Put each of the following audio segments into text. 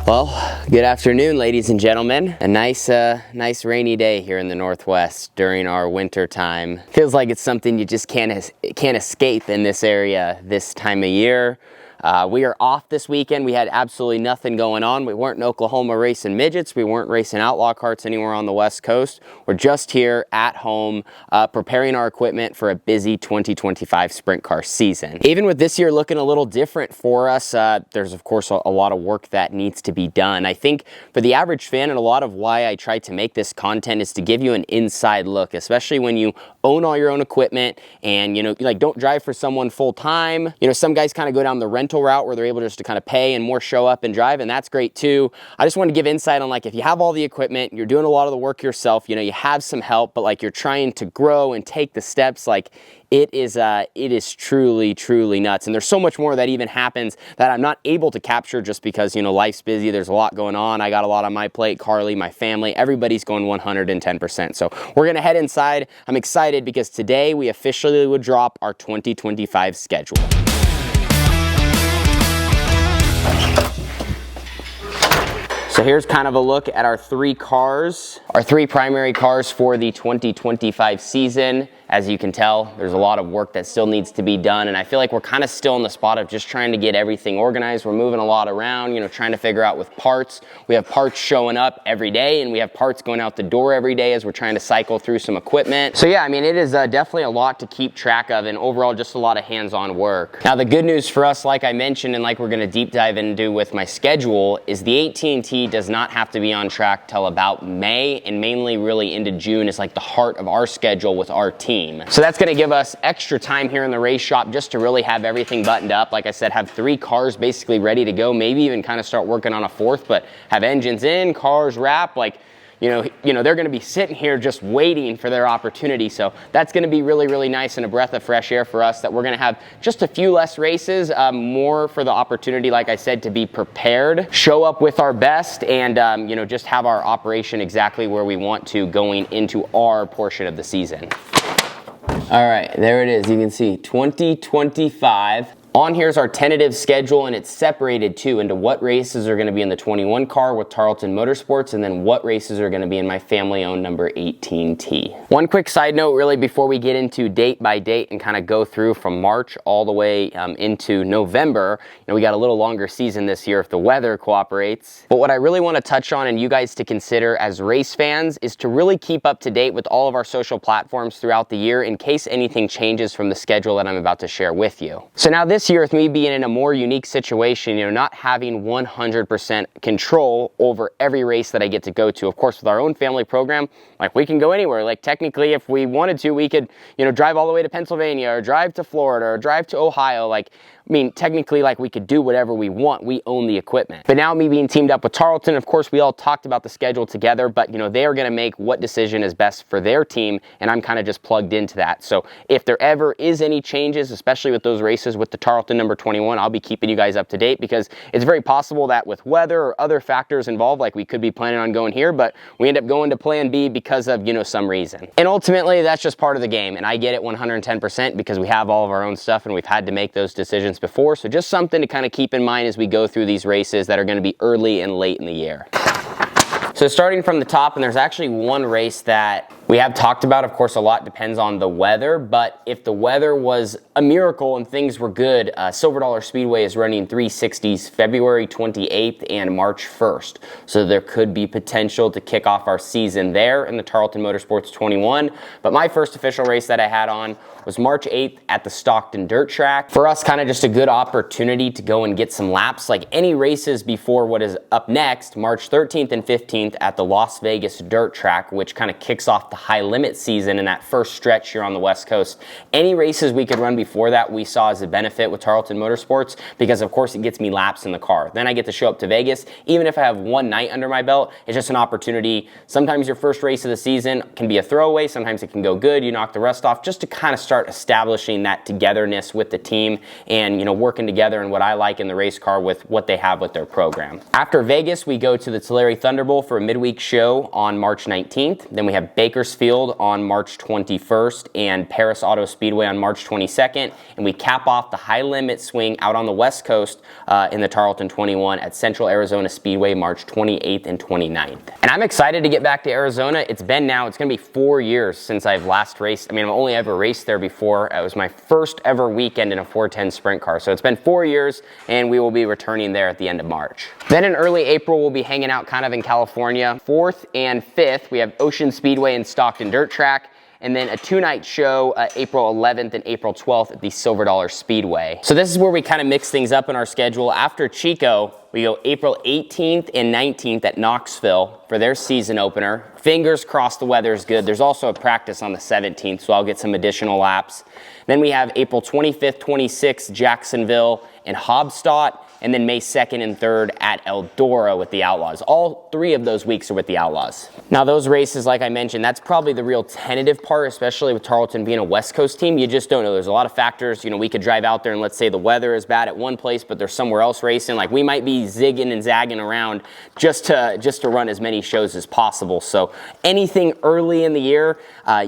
Well, good afternoon, ladies and gentlemen. A nice rainy day here in the Northwest during our winter time. Feels like it's something you just can't escape in this area this time of year. We are off this weekend. We had absolutely nothing going on. We weren't in Oklahoma racing midgets. We weren't racing outlaw carts anywhere on the West Coast. We're just here at home preparing our equipment for a busy 2025 sprint car season. Even with this year looking a little different for us, there's of course a lot of work that needs to be done. I think for the average fan, and a lot of why I try to make this content is to give you an inside look, especially when you own all your own equipment and don't drive for someone full time. Some guys kind of go down the rental route where they're able just to kind of pay and more show up and drive, and that's great too. I just want to give insight on if you have all the equipment, you're doing a lot of the work yourself, you have some help, but you're trying to grow and take the steps, it is truly nuts. And there's so much more that even happens that I'm not able to capture just because, life's busy. There's a lot going on. I got a lot on my plate. Carly, my family, everybody's going 110%. So we're going to head inside. I'm excited because today we officially would drop our 2025 schedule. So here's kind of a look at our three primary cars for the 2025 season. As you can tell, there's a lot of work that still needs to be done, and I feel like we're kind of still in the spot of just trying to get everything organized. We're moving a lot around, trying to figure out with parts. We have parts showing up every day, and we have parts going out the door every day as we're trying to cycle through some equipment. So yeah, it is definitely a lot to keep track of, and overall just a lot of hands-on work. Now the good news for us, like I mentioned, and like we're going to deep dive into with my schedule, is the AT&T does not have to be on track till about May, and mainly really into June is the heart of our schedule with our team. So that's going to give us extra time here in the race shop just to really have everything buttoned up. Like I said, have three cars basically ready to go, maybe even kind of start working on a fourth, but have engines in, cars wrapped, they're going to be sitting here just waiting for their opportunity. So that's going to be really nice and a breath of fresh air for us, that we're going to have just a few less races, more for the opportunity, like I said, to be prepared, show up with our best, and just have our operation exactly where we want to going into our portion of the season. All right, there it is. You can see 2025. On here's our tentative schedule, and it's separated too into what races are going to be in the 21 car with Tarlton Motorsports, and then what races are going to be in my family-owned number 18T. One quick side note really before we get into date by date and kind of go through from March all the way into November. We got a little longer season this year if the weather cooperates. But what I really want to touch on and you guys to consider as race fans is to really keep up to date with all of our social platforms throughout the year in case anything changes from the schedule that I'm about to share with you. So now this year, with me being in a more unique situation, not having 100% control over every race that I get to go to. Of course, with our own family program, we can go anywhere. Technically, if we wanted to, we could, drive all the way to Pennsylvania or drive to Florida or drive to Ohio. Technically, we could do whatever we want. We own the equipment. But now me being teamed up with Tarlton, of course, we all talked about the schedule together, but, they are going to make what decision is best for their team, and I'm kind of just plugged into that. So if there ever is any changes, especially with those races with the Tarlton number 21, I'll be keeping you guys up to date, because it's very possible that with weather or other factors involved, we could be planning on going here, but we end up going to plan B because of, some reason. And ultimately, that's just part of the game, and I get it 110% because we have all of our own stuff and we've had to make those decisions before. So just something to kind of keep in mind as we go through these races that are going to be early and late in the year. So starting from the top, and there's actually one race that we have talked about. Of course, a lot depends on the weather, but if the weather was a miracle and things were good, Silver Dollar Speedway is running 360s February 28th and March 1st. So there could be potential to kick off our season there in the Tarlton Motorsports 21. But my first official race that I had on was March 8th at the Stockton Dirt Track. For us, kind of just a good opportunity to go and get some laps. Any races before what is up next, March 13th and 15th at the Las Vegas Dirt Track, which kind of kicks off the high limit season in that first stretch here on the West Coast. Any races we could run before that we saw as a benefit with Tarlton Motorsports, because of course it gets me laps in the car. Then I get to show up to Vegas. Even if I have one night under my belt, it's just an opportunity. Sometimes your first race of the season can be a throwaway. Sometimes it can go good. You knock the rust off, just to kind of start establishing that togetherness with the team and, working together in what I like in the race car with what they have with their program. After Vegas, we go to the Tulare Thunderbolt for a midweek show on March 19th. Then we have Bakersfield Bakersfield on March 21st and Paris Auto Speedway on March 22nd. And we cap off the high limit swing out on the West Coast in the Tarlton 21 at Central Arizona Speedway March 28th and 29th. And I'm excited to get back to Arizona. It's been now, it's gonna be 4 years since I've last raced. I mean, I've only ever raced there before. It was my first ever weekend in a 410 sprint car. So it's been 4 years, and we will be returning there at the end of March. Then in early April, we'll be hanging out kind of in California. 4th and 5th, we have Ocean Speedway and Stockton Dirt Track, and then a 2-night show April 11th and April 12th at the Silver Dollar Speedway. So this is where we kind of mix things up in our schedule. After Chico, we go April 18th and 19th at Knoxville for their season opener. Fingers crossed the weather is good. There's also a practice on the 17th, so I'll get some additional laps. Then we have April 25th, 26th, Jacksonville and Hobstadt, and then May 2nd and 3rd at Eldora with the Outlaws. All 3 of those weeks are with the Outlaws. Now those races, like I mentioned, that's probably the real tentative part, especially with Tarleton being a West Coast team. You just don't know. There's a lot of factors. You know, we could drive out there and let's say the weather is bad at one place, but there's somewhere else racing. Like we might be zigging and zagging around just to run as many shows as possible. So anything early in the year,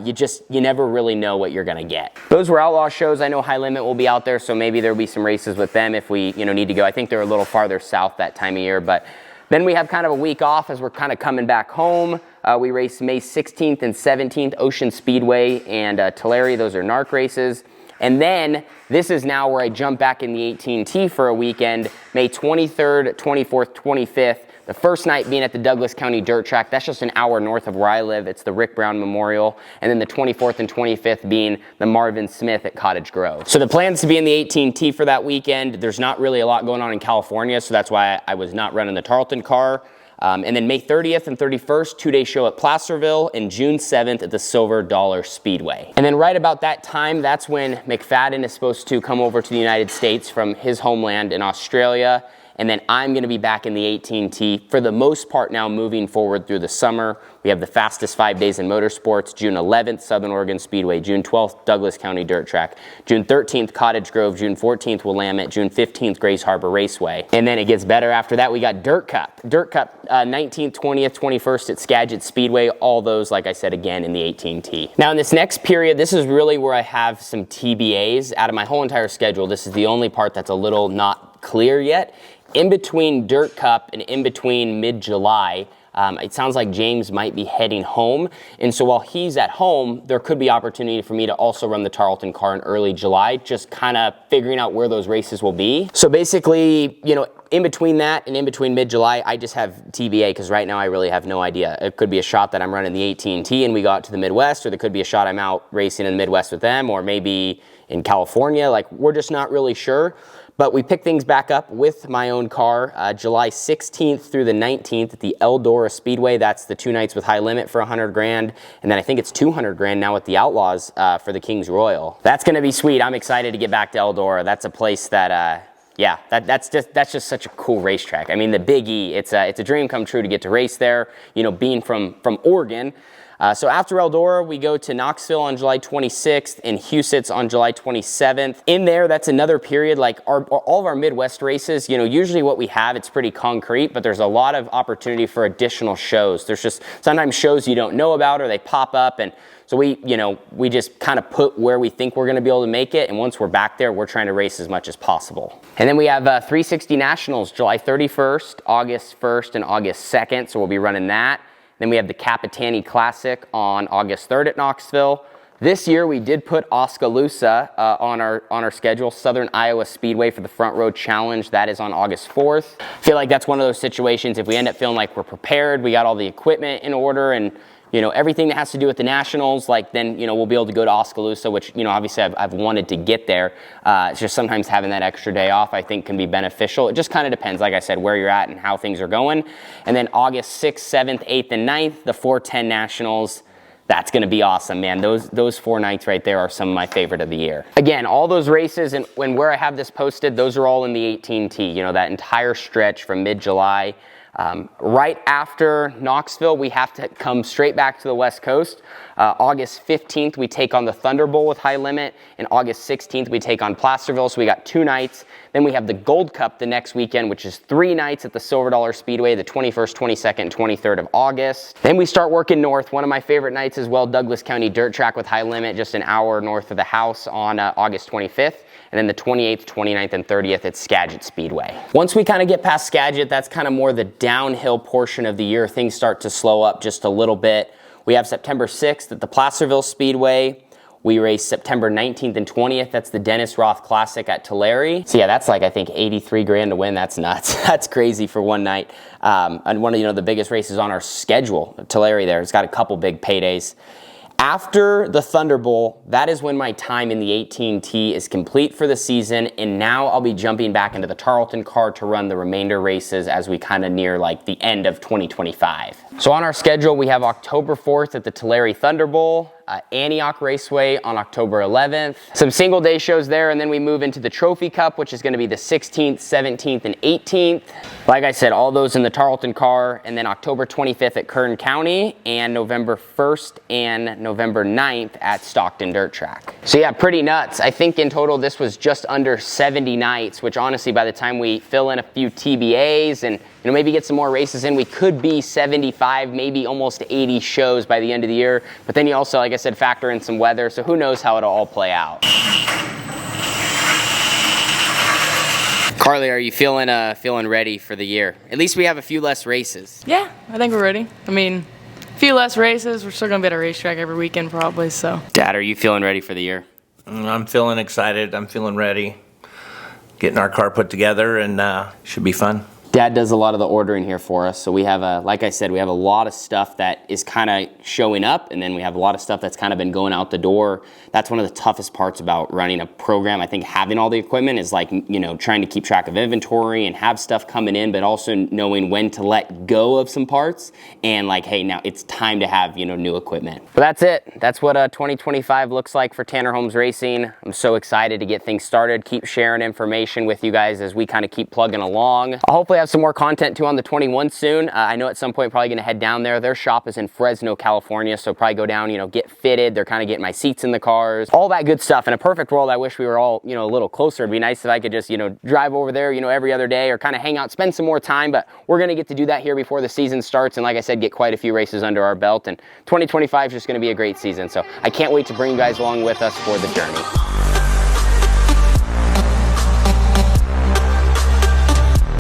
you never really know what you're gonna get. Those were Outlaw shows. I know High Limit will be out there, so maybe there'll be some races with them if we need to go. I think they're a little farther south that time of year, but then we have kind of a week off as we're kind of coming back home. We race May 16th and 17th, Ocean Speedway and Tulare. Those are NARC races. And then this is now where I jump back in the 18T for a weekend, May 23rd, 24th, 25th. The first night being at the Douglas County Dirt Track. That's just an hour north of where I live. It's the Rick Brown Memorial. And then the 24th and 25th being the Marvin Smith at Cottage Grove. So the plan's to be in the 18T for that weekend. There's not really a lot going on in California, so that's why I was not running the Tarleton car. And then May 30th and 31st, 2-day show at Placerville, and June 7th at the Silver Dollar Speedway. And then right about that time, that's when McFadden is supposed to come over to the United States from his homeland in Australia. And then I'm gonna be back in the 18T for the most part now moving forward through the summer. We have the fastest 5 days in motorsports, June 11th, Southern Oregon Speedway, June 12th, Douglas County Dirt Track, June 13th, Cottage Grove, June 14th, Willamette, June 15th, Grays Harbor Raceway. And then it gets better after that. We got Dirt Cup. Dirt Cup, 19th, 20th, 21st at Skagit Speedway. All those, like I said, again, in the 18T. Now in this next period, this is really where I have some TBAs. Out of my whole entire schedule, this is the only part that's a little not clear yet. In between Dirt Cup and in between mid-July, it sounds like James might be heading home. And so while he's at home, there could be opportunity for me to also run the Tarleton car in early July, just kind of figuring out where those races will be. So basically, in between that and in between mid-July, I just have TBA because right now I really have no idea. It could be a shot that I'm running the 18T and we go out to the Midwest, or there could be a shot I'm out racing in the Midwest with them, or maybe in California. Like, we're just not really sure. But we pick things back up with my own car, July 16th through the 19th at the Eldora Speedway. That's the 2 nights with High Limit for $100 grand. And then I think it's $200 grand now with the Outlaws for the Kings Royal. That's gonna be sweet. I'm excited to get back to Eldora. That's a place that, yeah, that's just such a cool racetrack. I mean, the Big E, it's a dream come true to get to race there, being from Oregon. So after Eldora, we go to Knoxville on July 26th and Huset's on July 27th. In there, that's another period, like all of our Midwest races, usually what we have, it's pretty concrete, but there's a lot of opportunity for additional shows. There's just sometimes shows you don't know about or they pop up, and so we just kind of put where we think we're gonna be able to make it, and once we're back there, we're trying to race as much as possible. And then we have 360 Nationals, July 31st, August 1st, and August 2nd, so we'll be running that. Then we have the Capitani Classic on August 3rd at Knoxville. This year we did put Oskaloosa on our schedule, Southern Iowa Speedway for the Front Row Challenge. That is on August 4th. I feel like that's one of those situations, if we end up feeling like we're prepared, we got all the equipment in order, and everything that has to do with the Nationals, like then, we'll be able to go to Oskaloosa, which, obviously I've wanted to get there. It's just sometimes having that extra day off, I think, can be beneficial. It just kind of depends, like I said, where you're at and how things are going. And then August 6th, 7th, 8th, and 9th, the 410 Nationals. That's going to be awesome, man. Those 4 nights right there are some of my favorite of the year. Again, all those races and where I have this posted, those are all in the 18T, that entire stretch from mid-July Right after Knoxville, we have to come straight back to the West Coast. August 15th, we take on the Thunder Bowl with High Limit, and August 16th, we take on Placerville, so we got 2 nights. Then we have the Gold Cup the next weekend, which is 3 nights at the Silver Dollar Speedway, the 21st, 22nd, and 23rd of August. Then we start working north. One of my favorite nights as well, Douglas County Dirt Track with High Limit, just an hour north of the house on August 25th. And then the 28th, 29th, and 30th at Skagit Speedway. Once we kind of get past Skagit, that's kind of more the downhill portion of the year. Things start to slow up just a little bit. We have September 6th at the Placerville Speedway. We race September 19th and 20th. That's the Dennis Roth Classic at Tulare. So yeah, that's like, I think 83 grand to win. That's nuts. That's crazy for one night. And one of the biggest races on our schedule, Tulare there. It's got a couple big paydays. After the Thunder Bowl, that is when my time in the 18T is complete for the season, and now I'll be jumping back into the Tarlton car to run the remainder races as we kind of near like the end of 2025. So on our schedule, we have October 4th at the Tulare Thunder Bowl, Antioch Raceway on October 11th, some single day shows there, and then we move into the Trophy Cup, which is going to be the 16th, 17th, and 18th. Like I said, all those in the Tarlton car, and then October 25th at Kern County, and November 1st and November 9th at Stockton Dirt Track. So yeah, pretty nuts. I think in total this was just under 70 nights, which honestly by the time we fill in a few TBAs and maybe get some more races in, we could be 75, maybe almost 80 shows by the end of the year. But then you also, like I said, factor in some weather, so who knows how it'll all play out. Carly, are you feeling ready for the year? At least we have a few less races. Yeah, I think we're ready. I mean, a few less races. We're still going to be at a racetrack every weekend probably, so. Dad, are you feeling ready for the year? I'm feeling excited. I'm feeling ready. Getting our car put together, and should be fun. Dad does a lot of the ordering here for us, so we have like I said, we have a lot of stuff that is kind of showing up, and then we have a lot of stuff that's kind of been going out the door. That's one of the toughest parts about running a program. I think having all the equipment is like, trying to keep track of inventory and have stuff coming in, but also knowing when to let go of some parts and like, hey, now it's time to have, new equipment. But that's it. That's what 2025 looks like for Tanner Holmes Racing. I'm so excited to get things started, keep sharing information with you guys as we kind of keep plugging along. I'll hopefully have some more content too on the 21 soon. I know at some point probably gonna head down there. Their shop is in Fresno, California, so probably go down, get fitted. They're kind of getting my seats in the cars, all that good stuff. In a perfect world, I wish we were all, a little closer. It'd be nice if I could just, drive over there, every other day or kind of hang out, spend some more time, but we're gonna get to do that here before the season starts. And like I said, get quite a few races under our belt, and 2025 is just gonna be a great season. So I can't wait to bring you guys along with us for the journey.